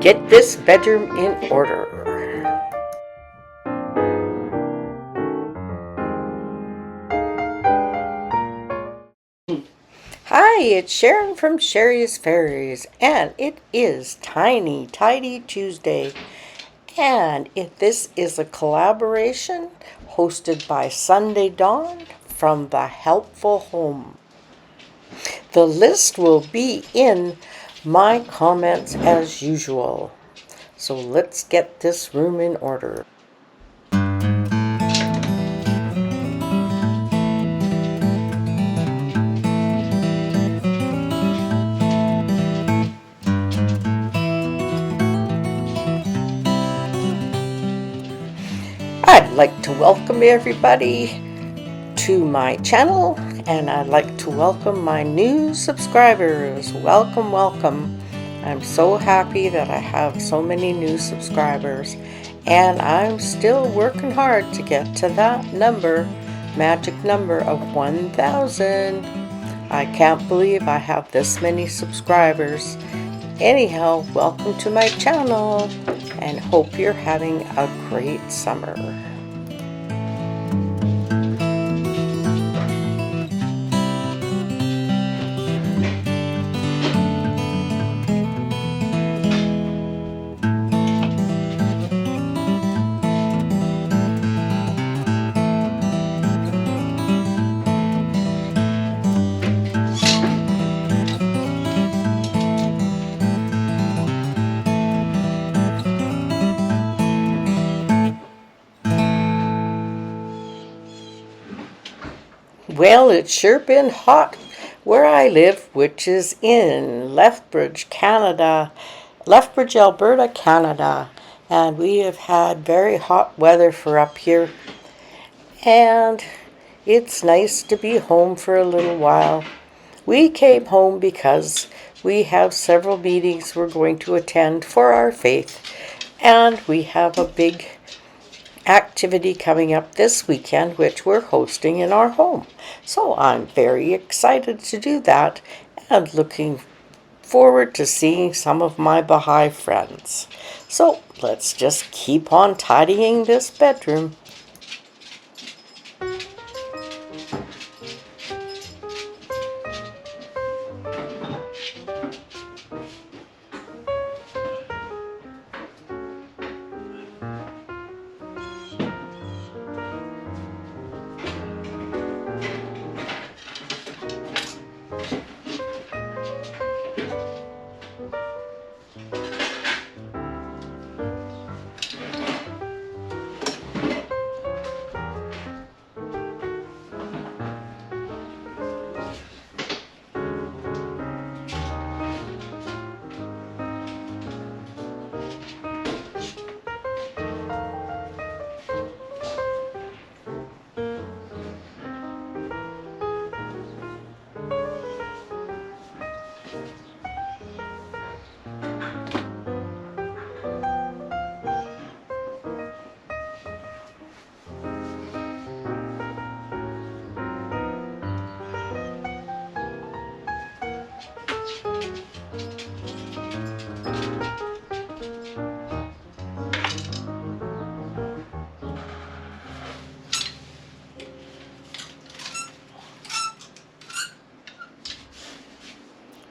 Get this bedroom in order. Hi, it's Sharon from Sherry's Fairies, and it is Tiny Tidy Tuesday. And this is a collaboration hosted by Sunday Dawn from the Helpful Home. The list will be in my comments as usual. So let's get this room in order. I'd like to welcome everybody to my channel, and I'd like to welcome my new subscribers. Welcome, welcome. I'm so happy that I have so many new subscribers, and I'm still working hard to get to that magic number of 1,000. I can't believe I have this many subscribers. Anyhow, welcome to my channel, and hope you're having a great summer. Well, it's sure been hot where I live, which is in Lethbridge, Alberta, Canada. And we have had very hot weather for up here. And it's nice to be home for a little while. We came home because we have several meetings we're going to attend for our faith. And we have a big activity coming up this weekend, which we're hosting in our home. So I'm very excited to do that and looking forward to seeing some of my Bahai friends. So let's just keep on tidying this bedroom.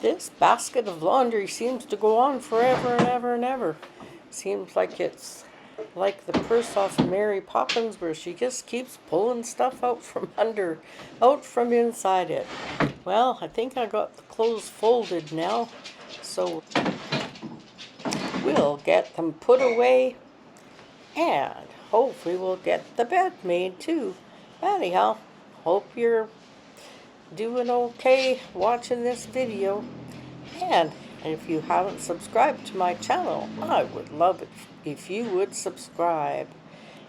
This basket of laundry seems to go on forever and ever and ever. Seems like it's like the purse off Mary Poppins, where she just keeps pulling stuff out from inside it. Well, I think I got the clothes folded now, so we'll get them put away, and hopefully we'll get the bed made too. Anyhow, hope you're doing okay watching this video, and if you haven't subscribed to my channel, I would love it if you would subscribe.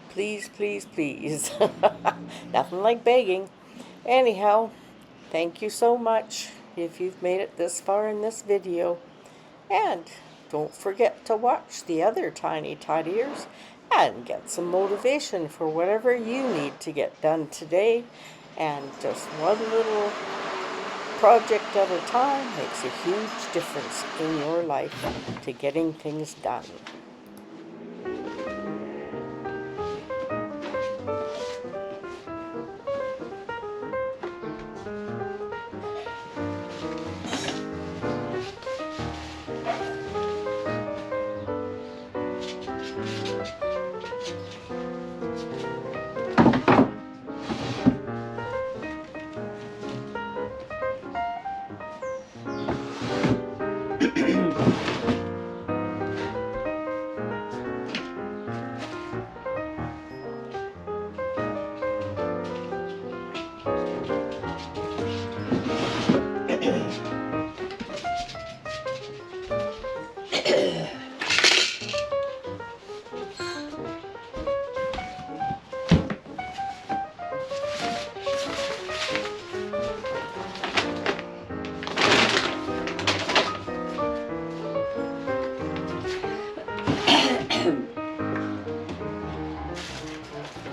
Please, please, please. Nothing like begging. Anyhow, thank you so much if you've made it this far in this video, and don't forget to watch the other Tiny Tidiers and get some motivation for whatever you need to get done today. And just one little project at a time makes a huge difference in your life to getting things done.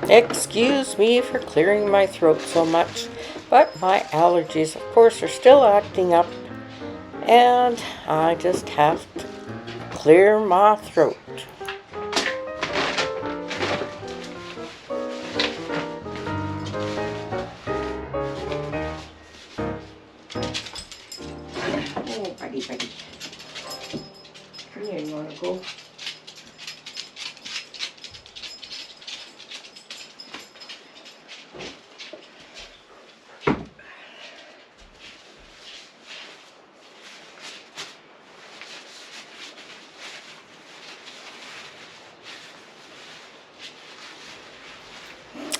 Excuse me for clearing my throat so much, but my allergies, of course, are still acting up, and I just have to clear my throat. Oh, buddy. Come here, you want to go?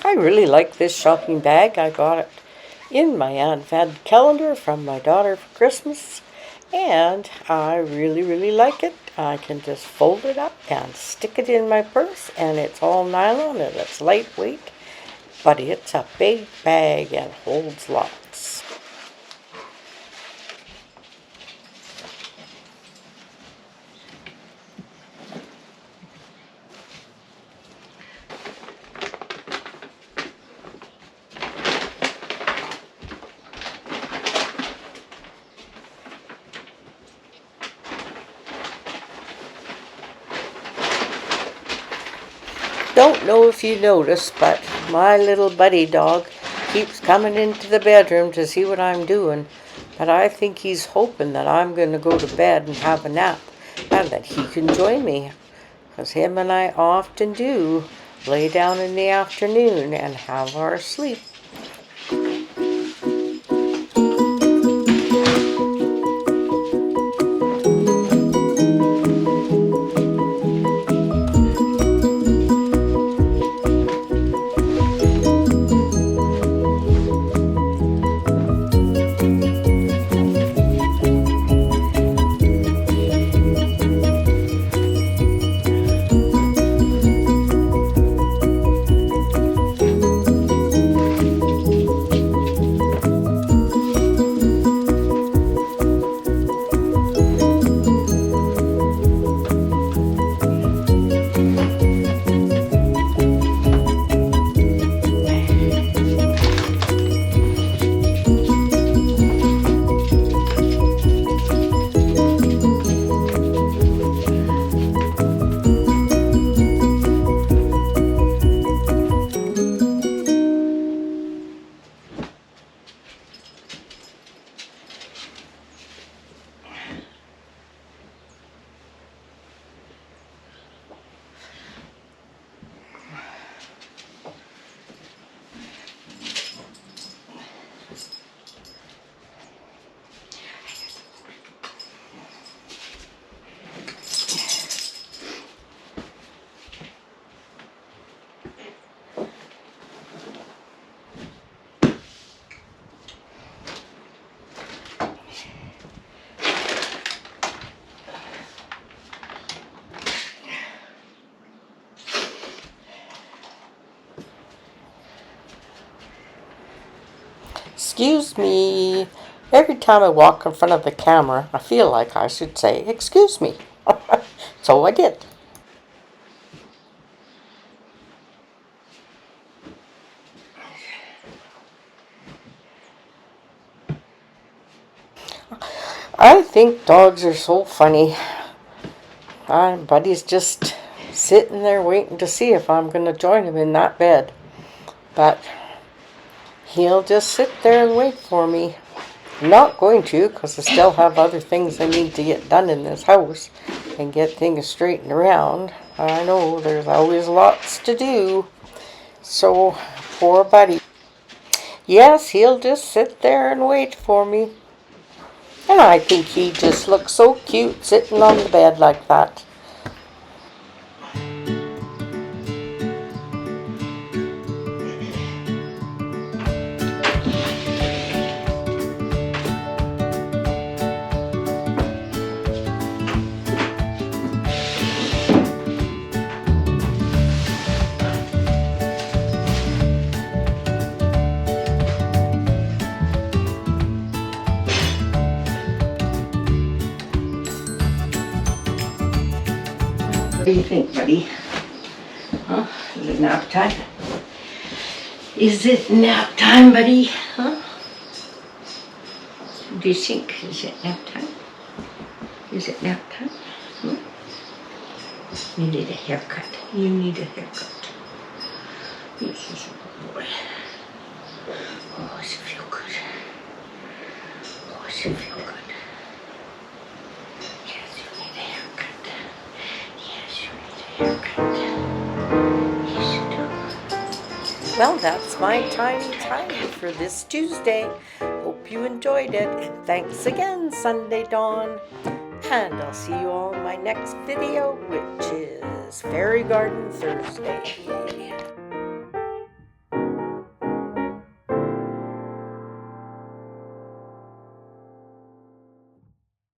I really like this shopping bag. I got it in my advent calendar from my daughter for Christmas, and I really like it. I can just fold it up and stick it in my purse, and it's all nylon and it's lightweight, but it's a big bag and holds lots. Don't know if you noticed, but my little Buddy dog keeps coming into the bedroom to see what I'm doing. But I think he's hoping that I'm going to go to bed and have a nap, and that he can join me. Because him and I often do lay down in the afternoon and have our sleep. Excuse me. Every time I walk in front of the camera, I feel like I should say, excuse me. So I did. I think dogs are so funny. Buddy's just sitting there waiting to see if I'm going to join him in that bed. But he'll just sit there and wait for me. I'm not going to, because I still have other things I need to get done in this house and get things straightened around. I know there's always lots to do. So, poor Buddy. Yes, he'll just sit there and wait for me. And I think he just looks so cute sitting on the bed like that. What do you think, Buddy? Huh? Is it nap time? Is it nap time, Buddy? Huh? Do you think? Is it nap time? Is it nap time? Hmm? You need a haircut. You need a haircut. This is a good boy. Oh, does it feel good? Oh, does it feel good? Yes, you need a haircut. Yes, you need a haircut. Yes, you do. Well, that's my tiny tidy for this Tuesday. Hope you enjoyed it, and thanks again, Sunday Dawn. And I'll see you all in my next video, which is Fairy Garden Thursday.